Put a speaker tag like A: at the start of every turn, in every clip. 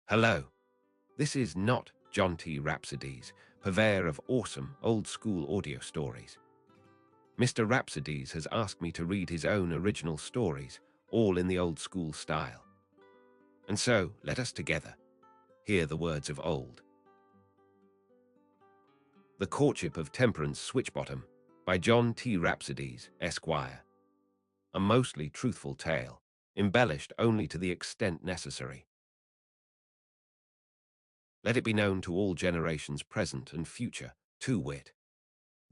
A: Hello, this is not John T. Rhapsodies, purveyor of awesome, old-school audio stories. Mr. Rhapsodies has asked me to read his own original stories, all in the old-school style. And so, let us together hear the words of old. The Courtship of Temperance Switchbottom by John T. Rhapsodies, Esquire. A mostly truthful tale, embellished only to the extent necessary. Let it be known to all generations present and future, to wit,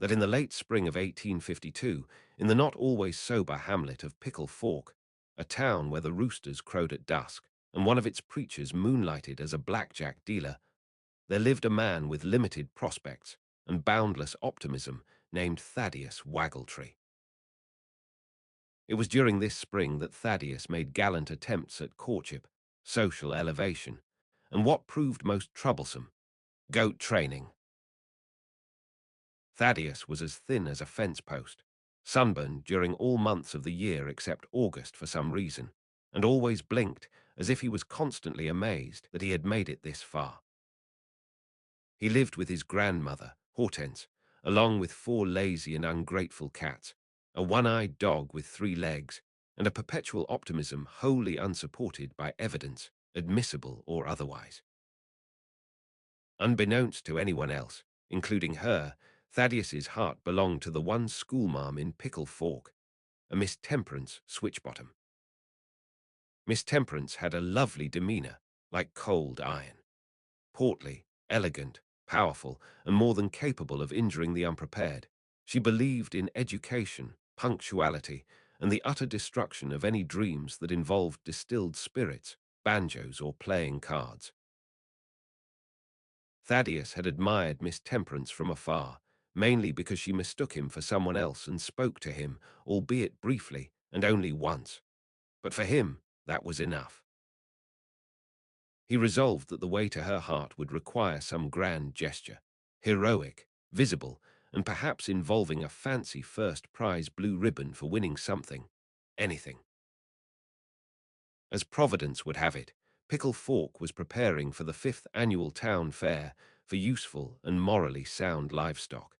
A: that in the late spring of 1852, in the not always sober hamlet of Pickle Fork, a town where the roosters crowed at dusk, and one of its preachers moonlighted as a blackjack dealer, there lived a man with limited prospects and boundless optimism named Thaddeus Waggletree. It was during this spring that Thaddeus made gallant attempts at courtship, social elevation, and what proved most troublesome, goat training. Thaddeus was as thin as a fence post, sunburned during all months of the year except August for some reason, and always blinked as if he was constantly amazed that he had made it this far. He lived with his grandmother, Hortense, along with 4 lazy and ungrateful cats, a one-eyed dog with 3 legs, and a perpetual optimism wholly unsupported by evidence, admissible or otherwise. Unbeknownst to anyone else, including her, Thaddeus's heart belonged to the one schoolmarm in Pickle Fork, a Miss Temperance Switchbottom. Miss Temperance had a lovely demeanor, like cold iron. Portly, elegant, powerful, and more than capable of injuring the unprepared, she believed in education, punctuality, and the utter destruction of any dreams that involved distilled spirits, banjos, or playing cards. Thaddeus had admired Miss Temperance from afar, mainly because she mistook him for someone else and spoke to him, albeit briefly, and only once. But for him, that was enough. He resolved that the way to her heart would require some grand gesture, heroic, visible, and perhaps involving a fancy first prize blue ribbon for winning something, anything. As Providence would have it, Pickle Fork was preparing for the 5th annual town fair for useful and morally sound livestock,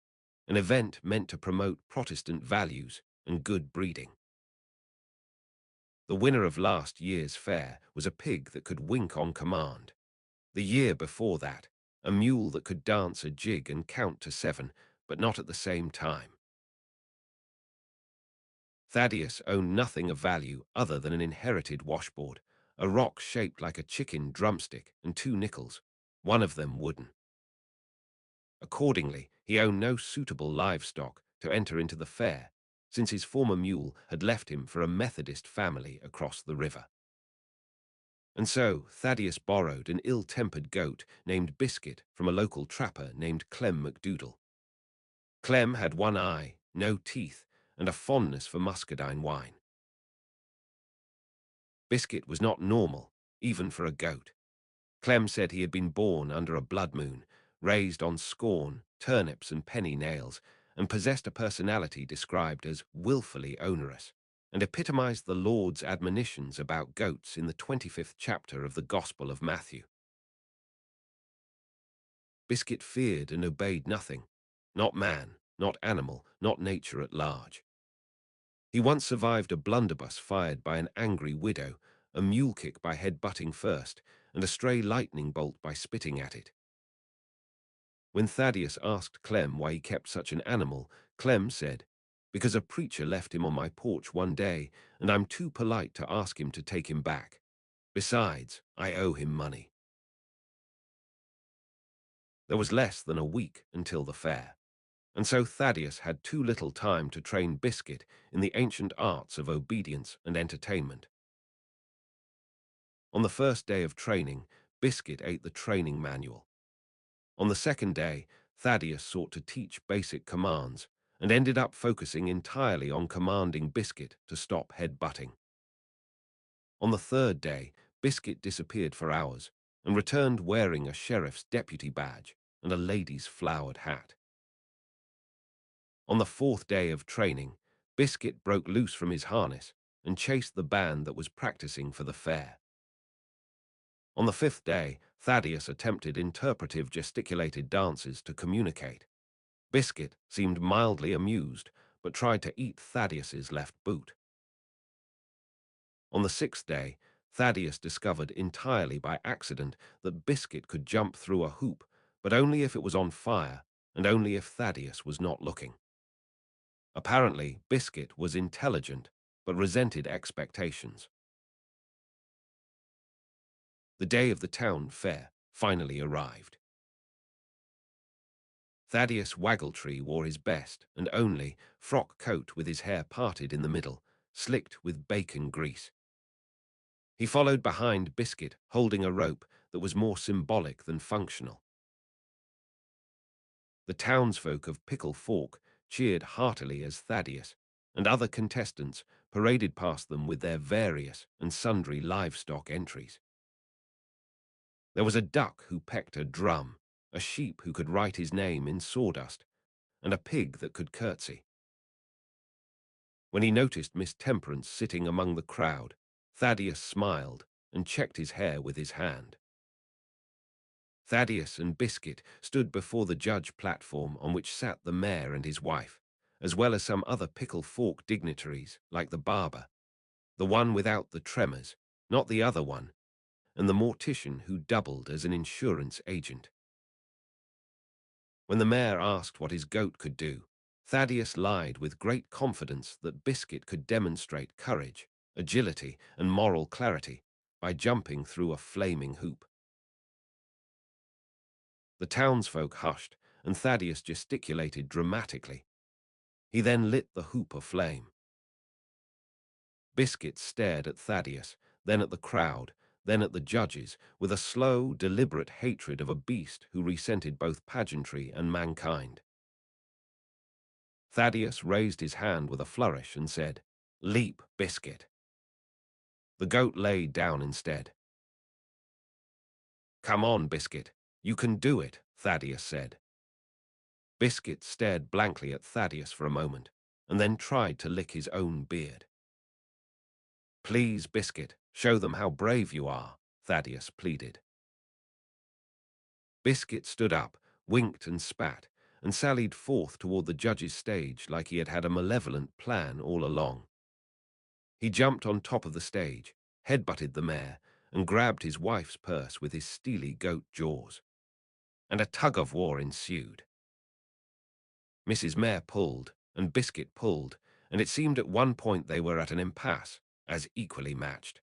A: an event meant to promote Protestant values and good breeding. The winner of last year's fair was a pig that could wink on command. The year before that, a mule that could dance a jig and count to 7, but not at the same time. Thaddeus owned nothing of value other than an inherited washboard, a rock shaped like a chicken drumstick, and 2 nickels, one of them wooden. Accordingly, he owned no suitable livestock to enter into the fair, since his former mule had left him for a Methodist family across the river. And so Thaddeus borrowed an ill-tempered goat named Biscuit from a local trapper named Clem McDoodle. Clem had one eye, no teeth, and a fondness for muscadine wine. Biscuit was not normal, even for a goat. Clem said he had been born under a blood moon, raised on scorn, turnips, and penny nails, and possessed a personality described as willfully onerous, and epitomized the Lord's admonitions about goats in the 25th chapter of the Gospel of Matthew. Biscuit feared and obeyed nothing, not man, not animal, not nature at large. He once survived a blunderbuss fired by an angry widow, a mule kick by head-butting first, and a stray lightning bolt by spitting at it. When Thaddeus asked Clem why he kept such an animal, Clem said, "Because a preacher left him on my porch one day, and I'm too polite to ask him to take him back. Besides, I owe him money." There was less than a week until the fair, and so Thaddeus had too little time to train Biscuit in the ancient arts of obedience and entertainment. On the first day of training, Biscuit ate the training manual. On the second day, Thaddeus sought to teach basic commands and ended up focusing entirely on commanding Biscuit to stop head-butting. On the third day, Biscuit disappeared for hours and returned wearing a sheriff's deputy badge and a lady's flowered hat. On the fourth day of training, Biscuit broke loose from his harness and chased the band that was practicing for the fair. On the fifth day, Thaddeus attempted interpretive gesticulated dances to communicate. Biscuit seemed mildly amused, but tried to eat Thaddeus's left boot. On the sixth day, Thaddeus discovered entirely by accident that Biscuit could jump through a hoop, but only if it was on fire, and only if Thaddeus was not looking. Apparently, Biscuit was intelligent, but resented expectations. The day of the town fair finally arrived. Thaddeus Waggletree wore his best and only frock coat with his hair parted in the middle, slicked with bacon grease. He followed behind Biscuit, holding a rope that was more symbolic than functional. The townsfolk of Pickle Fork cheered heartily as Thaddeus and other contestants paraded past them with their various and sundry livestock entries. There was a duck who pecked a drum, a sheep who could write his name in sawdust, and a pig that could curtsy. When he noticed Miss Temperance sitting among the crowd, Thaddeus smiled and checked his hair with his hand. Thaddeus and Biscuit stood before the judge platform on which sat the mayor and his wife, as well as some other Pickle Fork dignitaries like the barber, the one without the tremors, not the other one, and the mortician who doubled as an insurance agent. When the mayor asked what his goat could do, Thaddeus lied with great confidence that Biscuit could demonstrate courage, agility, and moral clarity by jumping through a flaming hoop. The townsfolk hushed, and Thaddeus gesticulated dramatically. He then lit the hoop aflame. Biscuit stared at Thaddeus, then at the crowd, then at the judges, with a slow, deliberate hatred of a beast who resented both pageantry and mankind. Thaddeus raised his hand with a flourish and said, "Leap, Biscuit." The goat laid down instead. "Come on, Biscuit. You can do it," Thaddeus said. Biscuit stared blankly at Thaddeus for a moment, and then tried to lick his own beard. "Please, Biscuit, show them how brave you are," Thaddeus pleaded. Biscuit stood up, winked and spat, and sallied forth toward the judge's stage like he had had a malevolent plan all along. He jumped on top of the stage, headbutted the mayor, and grabbed his wife's purse with his steely goat jaws. And a tug-of-war ensued. Mrs. Mayor pulled, and Biscuit pulled, and it seemed at one point they were at an impasse, as equally matched.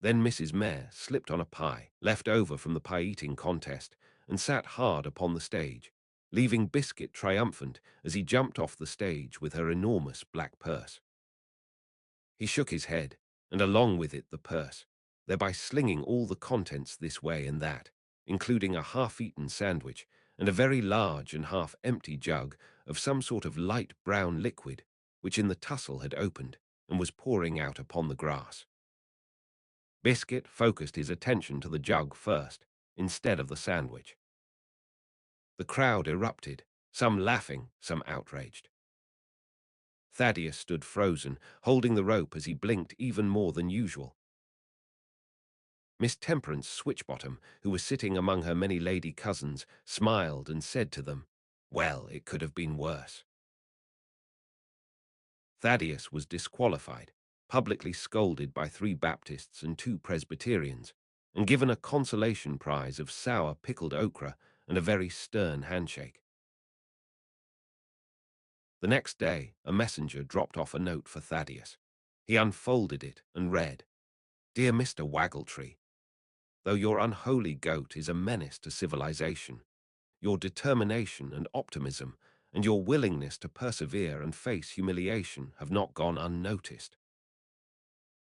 A: Then Mrs. Mayor slipped on a pie, left over from the pie-eating contest, and sat hard upon the stage, leaving Biscuit triumphant as he jumped off the stage with her enormous black purse. He shook his head, and along with it the purse, thereby slinging all the contents this way and that, including a half-eaten sandwich and a very large and half-empty jug of some sort of light brown liquid, which in the tussle had opened and was pouring out upon the grass. Biscuit focused his attention to the jug first, instead of the sandwich. The crowd erupted, some laughing, some outraged. Thaddeus stood frozen, holding the rope as he blinked even more than usual. Miss Temperance Switchbottom, who was sitting among her many lady cousins, smiled and said to them, "Well, it could have been worse." Thaddeus was disqualified, publicly scolded by 3 Baptists and 2 Presbyterians, and given a consolation prize of sour pickled okra and a very stern handshake. The next day, a messenger dropped off a note for Thaddeus. He unfolded it and read, "Dear Mr. Waggletree, though your unholy goat is a menace to civilization, your determination and optimism and your willingness to persevere and face humiliation have not gone unnoticed.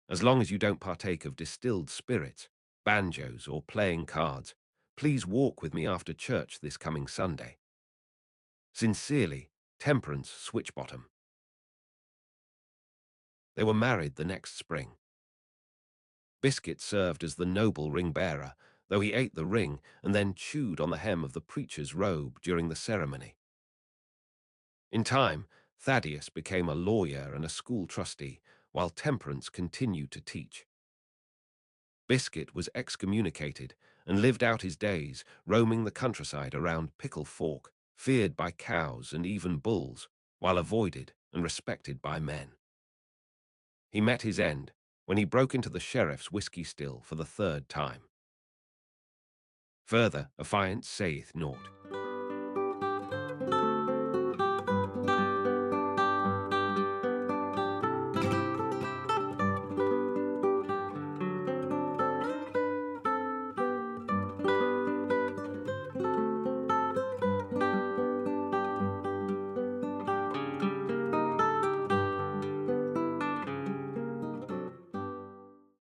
A: As long as you don't partake of distilled spirits, banjos, or playing cards, please walk with me after church this coming Sunday. Sincerely, Temperance Switchbottom." They were married the next spring. Biscuit served as the noble ring-bearer, though he ate the ring and then chewed on the hem of the preacher's robe during the ceremony. In time, Thaddeus became a lawyer and a school trustee, while Temperance continued to teach. Biscuit was excommunicated and lived out his days roaming the countryside around Pickle Fork, feared by cows and even bulls, while avoided and respected by men. He met his end when he broke into the sheriff's whiskey still for the third time. Further, affiant saith naught.